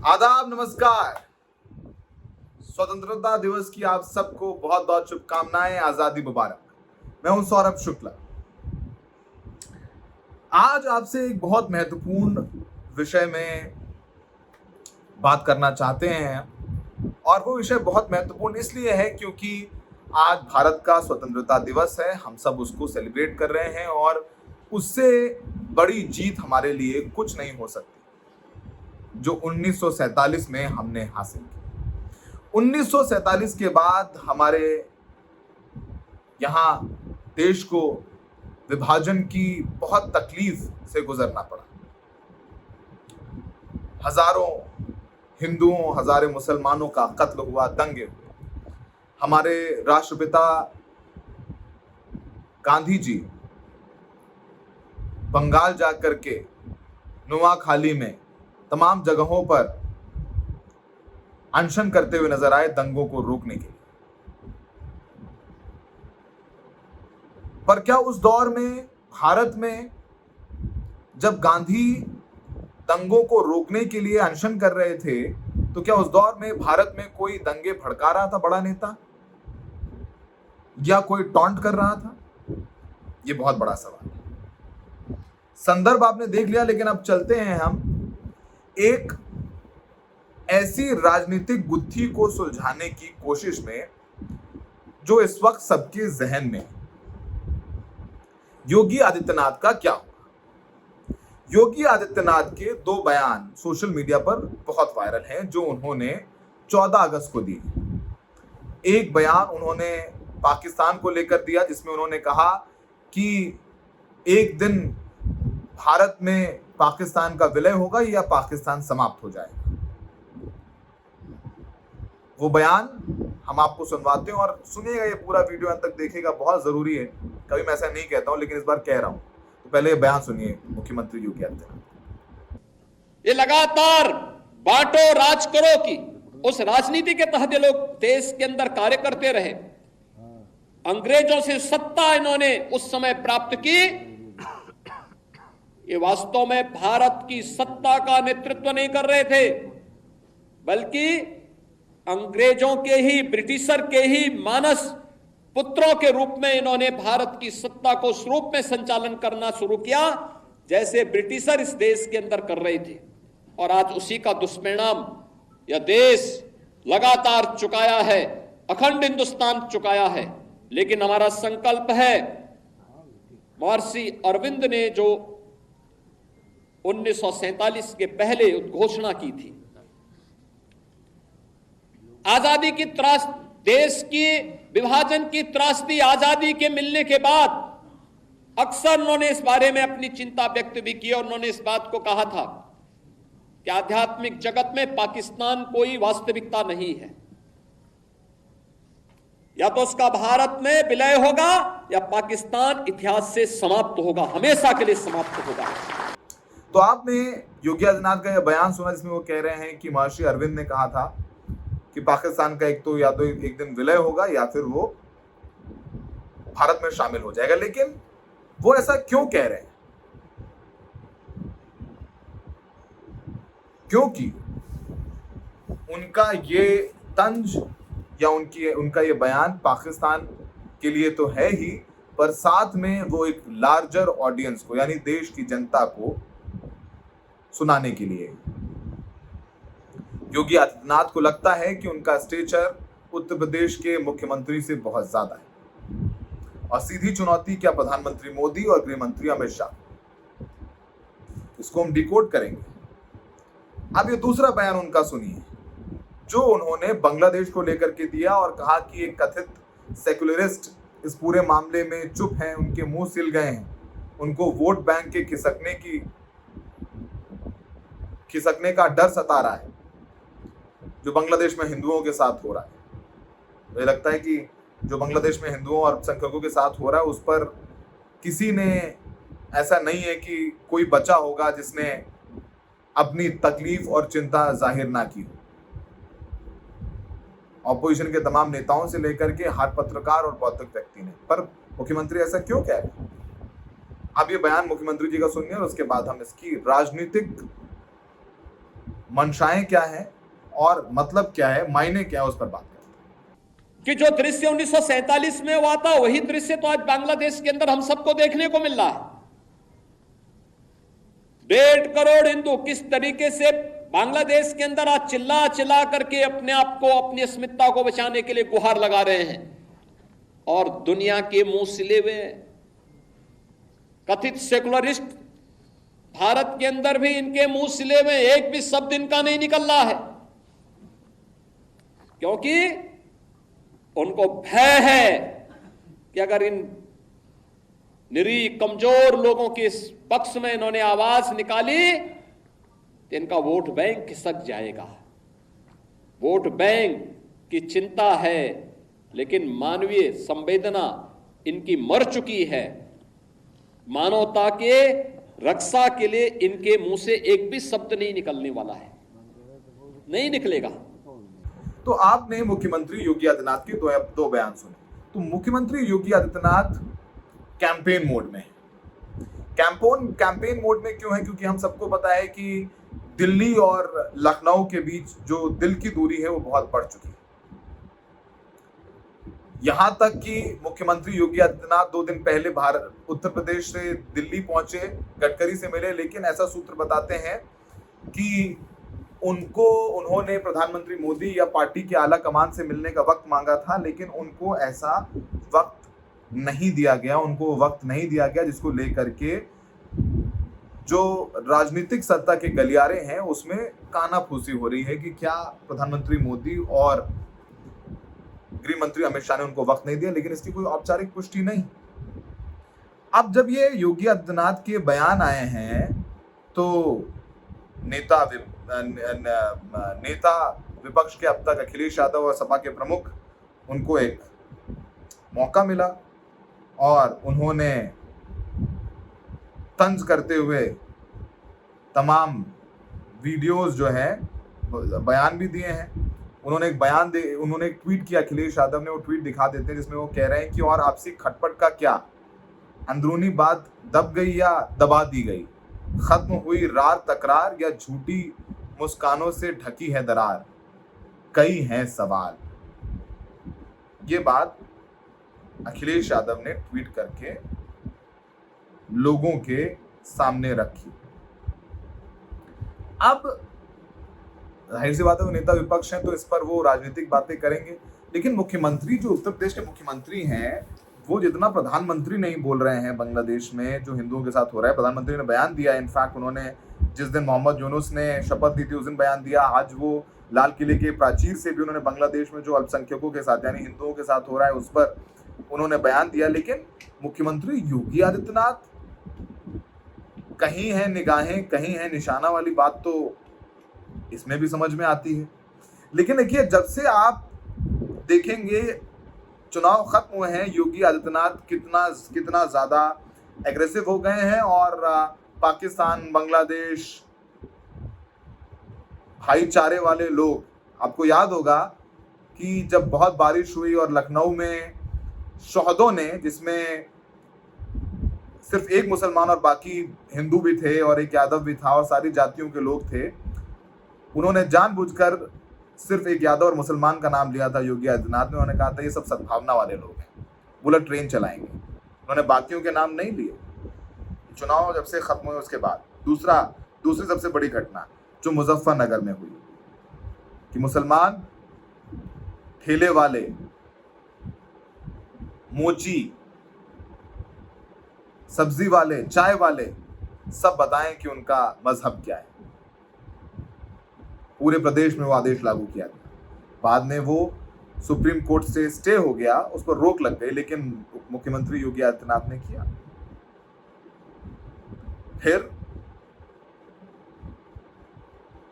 आदाब, नमस्कार। स्वतंत्रता दिवस की आप सबको बहुत बहुत शुभकामनाएं। आजादी मुबारक। मैं हूं सौरभ शुक्ला। आज आपसे एक बहुत महत्वपूर्ण विषय में बात करना चाहते हैं और वो विषय बहुत महत्वपूर्ण इसलिए है क्योंकि आज भारत का स्वतंत्रता दिवस है। हम सब उसको सेलिब्रेट कर रहे हैं और उससे बड़ी जीत हमारे लिए कुछ नहीं हो सकती जो 1947 में हमने हासिल की। 1947 के बाद हमारे यहाँ देश को विभाजन की बहुत तकलीफ से गुजरना पड़ा। हजारों हिंदुओं, हजारों मुसलमानों का कत्ल हुआ, दंगे हुए। हमारे राष्ट्रपिता गांधी जी बंगाल जाकर के नुआखाली में तमाम जगहों पर अनशन करते हुए नजर आए दंगों को रोकने के लिए। पर क्या उस दौर में भारत में जब गांधी दंगों को रोकने के लिए अनशन कर रहे थे तो क्या उस दौर में भारत में कोई दंगे भड़का रहा था, बड़ा नेता, या कोई टॉन्ट कर रहा था? यह बहुत बड़ा सवाल है। संदर्भ आपने देख लिया, लेकिन अब चलते हैं हम एक ऐसी राजनीतिक गुत्थी को सुलझाने की कोशिश में जो इस वक्त सबके जहन में है। योगी आदित्यनाथ का क्या हुआ? योगी आदित्यनाथ के दो बयान सोशल मीडिया पर बहुत वायरल हैं जो उन्होंने 14 अगस्त को दिए। एक बयान उन्होंने पाकिस्तान को लेकर दिया जिसमें उन्होंने कहा कि एक दिन भारत में पाकिस्तान का विलय होगा या पाकिस्तान समाप्त हो जाएगा। वो बयान हम आपको सुनवाते हैं और सुनिएगा, ये पूरा वीडियो अंत तक देखिएगा, बहुत जरूरी है। कभी मैं ऐसा नहीं कहता हूं लेकिन इस बार कह रहा हूं, तो पहले ये बयान सुनिए मुख्यमंत्री योगी आदित्यनाथ। ये लगातार बांटो राज करो की उस राजनीति के तहत ये लोग देश के अंदर कार्य करते रहे। अंग्रेजों से सत्ता इन्होंने उस समय प्राप्त की। ये वास्तव में भारत की सत्ता का नेतृत्व नहीं कर रहे थे, बल्कि अंग्रेजों के ही, ब्रिटिशर के ही मानस पुत्रों के रूप में इन्होंने भारत की सत्ता को उस रूप में संचालन करना शुरू किया जैसे ब्रिटिशर इस देश के अंदर कर रहे थे। और आज उसी का दुष्परिणाम यह देश लगातार चुकाया है, अखंड हिंदुस्तान चुकाया है। लेकिन हमारा संकल्प है, महर्षि अरविंद ने जो 1947 के पहले घोषणा की थी, आजादी की त्रास, देश की विभाजन की त्रासदी आजादी के मिलने के बाद अक्सर उन्होंने इस बारे में अपनी चिंता व्यक्त भी की और उन्होंने इस बात को कहा था कि आध्यात्मिक जगत में पाकिस्तान कोई वास्तविकता नहीं है। या तो उसका भारत में विलय होगा या पाकिस्तान इतिहास से समाप्त होगा, हमेशा के लिए समाप्त होगा। तो आपने योगी आदित्यनाथ का यह बयान सुना जिसमें वो कह रहे हैं कि महर्षि अरविंद ने कहा था कि पाकिस्तान का या तो एक दिन विलय होगा या फिर वो भारत में शामिल हो जाएगा। लेकिन वो ऐसा क्यों कह रहे हैं? क्योंकि उनका ये तंज या उनका ये बयान पाकिस्तान के लिए तो है ही, पर साथ में वो एक लार्जर ऑडियंस को, यानी देश की जनता को सुनाने के लिए। योगी आदित्यनाथ को लगता है कि उनका स्टेचर उत्तर प्रदेश के मुख्यमंत्री से बहुत ज्यादा है और सीधी चुनौती क्या प्रधानमंत्री मोदी और गृह मंत्री अमित शाह, इसको हम डिकोड करेंगे। अब ये दूसरा बयान उनका सुनिए जो उन्होंने बांग्लादेश को लेकर के दिया और कहा कि एक कथित सेकुलरिस्ट इस पूरे मामले में चुप हैं, उनके मुंह सिल गए हैं, उनको वोट बैंक के खिसकने का डर सता रहा है जो बांग्लादेश में हिंदुओं के साथ हो रहा है। मुझे लगता है कि जो बांग्लादेश में हिंदुओं और अल्पसंख्यकों के साथ हो रहा है उस पर किसी ने, ऐसा नहीं है कि कोई बचा होगा जिसने अपनी तकलीफ और चिंता जाहिर ना की हो। ऑपोजिशन के तमाम नेताओं से लेकर के हर पत्रकार और बौद्धिक व्यक्ति ने, पर मुख्यमंत्री ऐसा क्यों कह रहे हैं? अब ये बयान मुख्यमंत्री जी का सुनिए और उसके बाद हम इसकी राजनीतिक मंशाएं क्या हैं और मतलब क्या है, मायने क्या है, उस पर बात करते हैं। कि जो दृश्य 1947 में हुआ था वही दृश्य तो आज बांग्लादेश के अंदर हम सबको देखने को मिल रहा है। 1.5 करोड़ हिंदू किस तरीके से बांग्लादेश के अंदर आज चिल्ला चिल्ला करके अपने आप को, अपनी अस्मिता को बचाने के लिए गुहार लगा रहे हैं, और दुनिया के मुंह सिले हुए कथित सेकुलरिस्ट भारत के अंदर भी इनके मुंह सिले हुए एक भी शब्द इनका नहीं निकल रहा है, क्योंकि उनको भय है कि अगर इन निरीह कमजोर लोगों के इस पक्ष में इन्होंने आवाज निकाली तो इनका वोट बैंक खिसक जाएगा। वोट बैंक की चिंता है, लेकिन मानवीय संवेदना इनकी मर चुकी है। मानवता के रक्षा के लिए इनके मुंह से एक भी शब्द नहीं निकलने वाला है, नहीं निकलेगा। तो आपने मुख्यमंत्री योगी आदित्यनाथ के दो बयान सुने। तो मुख्यमंत्री योगी आदित्यनाथ कैंपेन मोड में है। कैंपेन मोड में क्यों है? क्योंकि हम सबको पता है कि दिल्ली और लखनऊ के बीच जो दिल की दूरी है वो बहुत बढ़ चुकी है। यहां तक कि मुख्यमंत्री योगी आदित्यनाथ 2 दिन पहले उत्तर प्रदेश से दिल्ली पहुंचे, गडकरी से मिले, लेकिन ऐसा सूत्र बताते हैं कि उन्होंने प्रधानमंत्री मोदी या पार्टी के आला कमान से मिलने का वक्त मांगा था, लेकिन उनको ऐसा वक्त नहीं दिया गया। उनको वक्त नहीं दिया गया जिसको लेकर के जो राजनीतिक सत्ता के गलियारे हैं उसमें कानाफूसी हो रही है कि क्या प्रधानमंत्री मोदी और गृह मंत्री अमित शाह ने उनको वक्त नहीं दिया, लेकिन इसकी कोई औपचारिक पुष्टि नहीं। अब जब ये योगी आदित्यनाथ के बयान आए हैं तो नेता विपक्ष के अब तक अखिलेश यादव और सपा के प्रमुख, उनको एक मौका मिला और उन्होंने तंज करते हुए तमाम वीडियोस जो है बयान भी दिए हैं। उन्होंने एक ट्वीट किया, अखिलेश यादव ने वो ट्वीट दिखा देते हैं जिसमें वो कह रहे हैं कि और आपसी खटपट का क्या, अंदरूनी बात दब गई या दबा दी गई, खत्म हुई रार तकरार या झूठी मुस्कानों से ढकी है दरार, कई हैं सवाल। ये बात अखिलेश यादव ने ट्वीट करके लोगों के सामने रखी। अब जाहिर सी बात है वो नेता विपक्ष हैं तो इस पर वो राजनीतिक बातें करेंगे, लेकिन मुख्यमंत्री जो उत्तर प्रदेश के मुख्यमंत्री हैं वो जितना प्रधानमंत्री नहीं बोल रहे हैं बांग्लादेश में जो हिंदुओं के साथ हो रहा है। प्रधानमंत्री ने बयान दिया, इनफैक्ट उन्होंने जिस दिन मोहम्मद यूनुस ने शपथ ली थी उस दिन बयान दिया। आज वो लाल किले के प्राचीर से भी उन्होंने बांग्लादेश में जो अल्पसंख्यकों के साथ यानी हिंदुओं के साथ हो रहा है उस पर उन्होंने बयान दिया। लेकिन मुख्यमंत्री योगी आदित्यनाथ कहीं है निगाहें कहीं है निशाना वाली बात तो इसमें भी समझ में आती है। लेकिन देखिए, जब से आप देखेंगे चुनाव खत्म हुए हैं, योगी आदित्यनाथ कितना ज्यादा एग्रेसिव हो गए हैं और पाकिस्तान, बांग्लादेश, भाईचारे वाले लोग, आपको याद होगा कि जब बहुत बारिश हुई और लखनऊ में शहदों ने, जिसमें सिर्फ एक मुसलमान और बाकी हिंदू भी थे और एक यादव भी था और सारी जातियों के लोग थे, उन्होंने जानबूझकर सिर्फ एक यादव और मुसलमान का नाम लिया था योगी आदित्यनाथ ने। उन्होंने कहा था ये सब सद्भावना वाले लोग हैं, बुलेट ट्रेन चलाएंगे। उन्होंने बाकियों के नाम नहीं लिए। चुनाव जब से खत्म हुए उसके बाद दूसरी सबसे बड़ी घटना जो मुजफ्फरनगर में हुई कि मुसलमान ठेले वाले, मोची, सब्जी वाले, चाय वाले सब बताएं कि उनका मजहब क्या है। पूरे प्रदेश में वो आदेश लागू किया गया। बाद में वो सुप्रीम कोर्ट से स्टे हो गया, उस पर रोक लग गई, लेकिन मुख्यमंत्री योगी आदित्यनाथ ने किया। फिर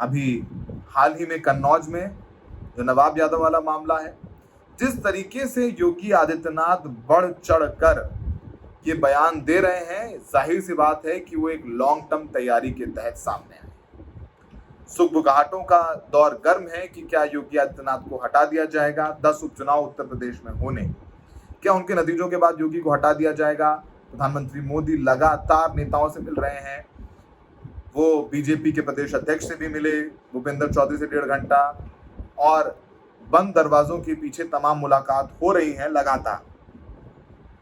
अभी हाल ही में कन्नौज में जो नवाब यादव वाला मामला है, जिस तरीके से योगी आदित्यनाथ बढ़ चढ़ कर ये बयान दे रहे हैं, जाहिर सी बात है कि वो एक लॉन्ग टर्म तैयारी के तहत सामने आए। सुगबुगाहटों का दौर गर्म है कि क्या योगी आदित्यनाथ को हटा दिया जाएगा। 10 उपचुनाव उत्तर प्रदेश में होने, क्या उनके नतीजों के बाद योगी को हटा दिया जाएगा? प्रधानमंत्री मोदी लगातार नेताओं से मिल रहे हैं, वो बीजेपी के प्रदेश अध्यक्ष से भी मिले, भूपेंद्र चौधरी से 1.5 घंटा, और बंद दरवाजों के पीछे तमाम मुलाकात हो रही हैं लगातार।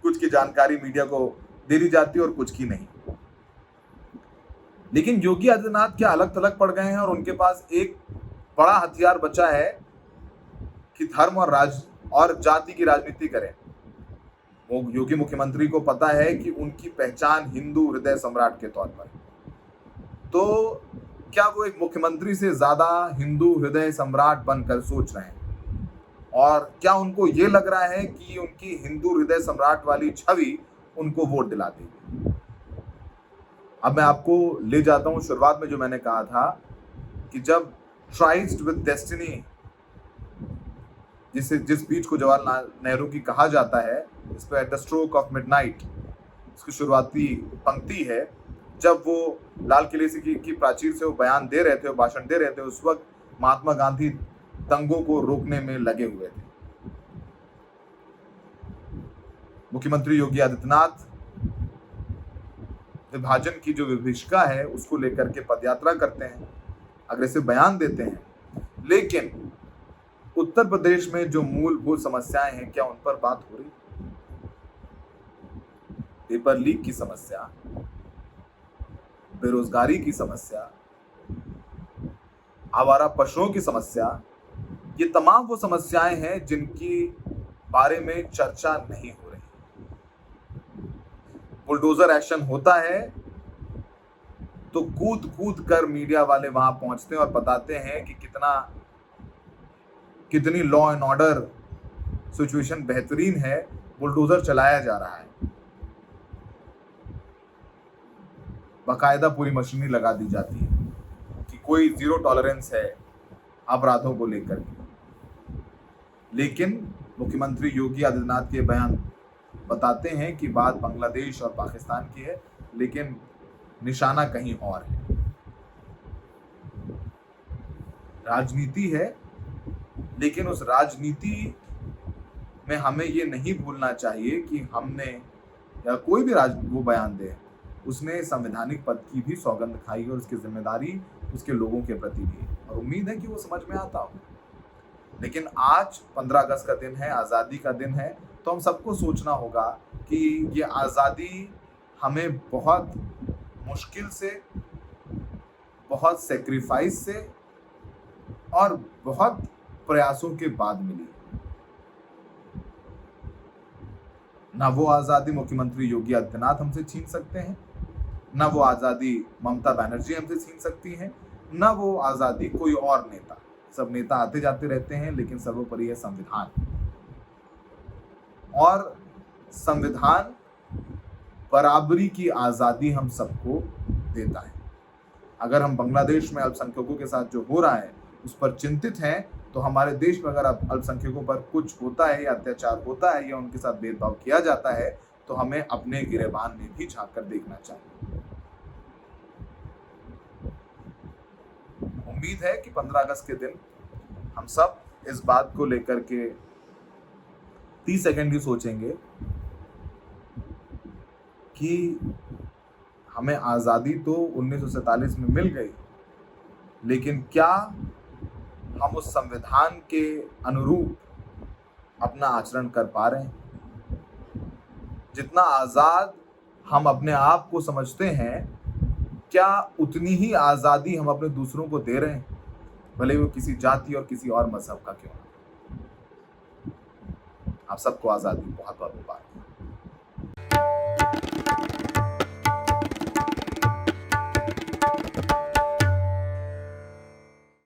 कुछ की जानकारी मीडिया को दे दी जाती है और कुछ की नहीं। लेकिन योगी आदित्यनाथ क्या अलग थलग पड़ गए हैं और उनके पास एक बड़ा हथियार बचा है कि धर्म और जाति की राजनीति करें। वो योगी मुख्यमंत्री को पता है कि उनकी पहचान हिंदू हृदय सम्राट के तौर पर, तो क्या वो एक मुख्यमंत्री से ज्यादा हिंदू हृदय सम्राट बनकर सोच रहे हैं? और क्या उनको ये लग रहा है कि उनकी हिंदू हृदय सम्राट वाली छवि उनको वोट दिला देगी? अब मैं आपको ले जाता हूं शुरुआत में जो मैंने कहा था कि जब ट्राइस्ट विद डेस्टिनी, जिस स्पीच को जवाहरलाल नेहरू की कहा जाता है, इस पर at the stroke of midnight इसकी शुरुआती पंक्ति है, जब वो लाल किले से की प्राचीर से वो बयान दे रहे थे, वो भाषण दे रहे थे, उस वक्त महात्मा गांधी दंगों को रोकने में लगे हुए थे। मुख्यमंत्री योगी आदित्यनाथ विभाजन की जो विभीषिका है उसको लेकर के पदयात्रा करते हैं, अग्रेसिव बयान देते हैं, लेकिन उत्तर प्रदेश में जो मूलभूत समस्याएं हैं क्या उन पर बात हो रही? पेपर लीक की समस्या, बेरोजगारी की समस्या, आवारा पशुओं की समस्या, ये तमाम वो समस्याएं हैं जिनकी बारे में चर्चा नहीं हो रही। बुलडोजर एक्शन होता है तो कूद कूद कर मीडिया वाले वहां पहुंचते हैं और बताते हैं कि कितनी लॉ एंड ऑर्डर सिचुएशन बेहतरीन है, बुलडोजर चलाया जा रहा है, बाकायदा पूरी मशीनरी लगा दी जाती है कि कोई जीरो टॉलरेंस है अपराधों को लेकर के। लेकिन मुख्यमंत्री योगी आदित्यनाथ के बयान बताते हैं कि बात बांग्लादेश और पाकिस्तान की है, लेकिन निशाना कहीं और है। राजनीति है, लेकिन उस राजनीति में हमें ये नहीं भूलना चाहिए कि हमने, या कोई भी वो बयान दे, उसने संवैधानिक पद की भी सौगंध खाई और उसकी जिम्मेदारी उसके लोगों के प्रति भी, और उम्मीद है कि वो समझ में आता हो। लेकिन आज 15 अगस्त का दिन है, आज़ादी का दिन है, तो हम सबको सोचना होगा कि ये आज़ादी हमें बहुत मुश्किल से, बहुत सेक्रीफाइस से और बहुत प्रयासों के बाद मिली। ना वो आज़ादी मुख्यमंत्री योगी आदित्यनाथ हमसे छीन सकते हैं, ना वो आज़ादी ममता बनर्जी हमसे छीन सकती हैं, ना वो आज़ादी कोई और नेता। सब नेता आते जाते रहते हैं, लेकिन सर्वोपरि है संविधान, और संविधान बराबरी की आज़ादी हम सबको देता है। अगर हम बांग्लादेश में अल्पसंख्यकों के साथ जो हो रहा है उस पर चिंतित हैं, तो हमारे देश में अगर अल्पसंख्यकों पर कुछ होता है या अत्याचार होता है या उनके साथ भेदभाव किया जाता है, तो हमें अपने गिरेबान में भी झांक कर देखना चाहिए। उम्मीद है कि 15 अगस्त के दिन हम सब इस बात को लेकर के 30 सेकंड ही सोचेंगे कि हमें आज़ादी तो 1947 में मिल गई, लेकिन क्या हम उस संविधान के अनुरूप अपना आचरण कर पा रहे हैं? जितना आज़ाद हम अपने आप को समझते हैं, क्या उतनी ही आज़ादी हम अपने दूसरों को दे रहे हैं, भले वो किसी जाति और किसी और मजहब का क्यों ना? आप सबको आज़ादी बहुत बहुत मुबारक।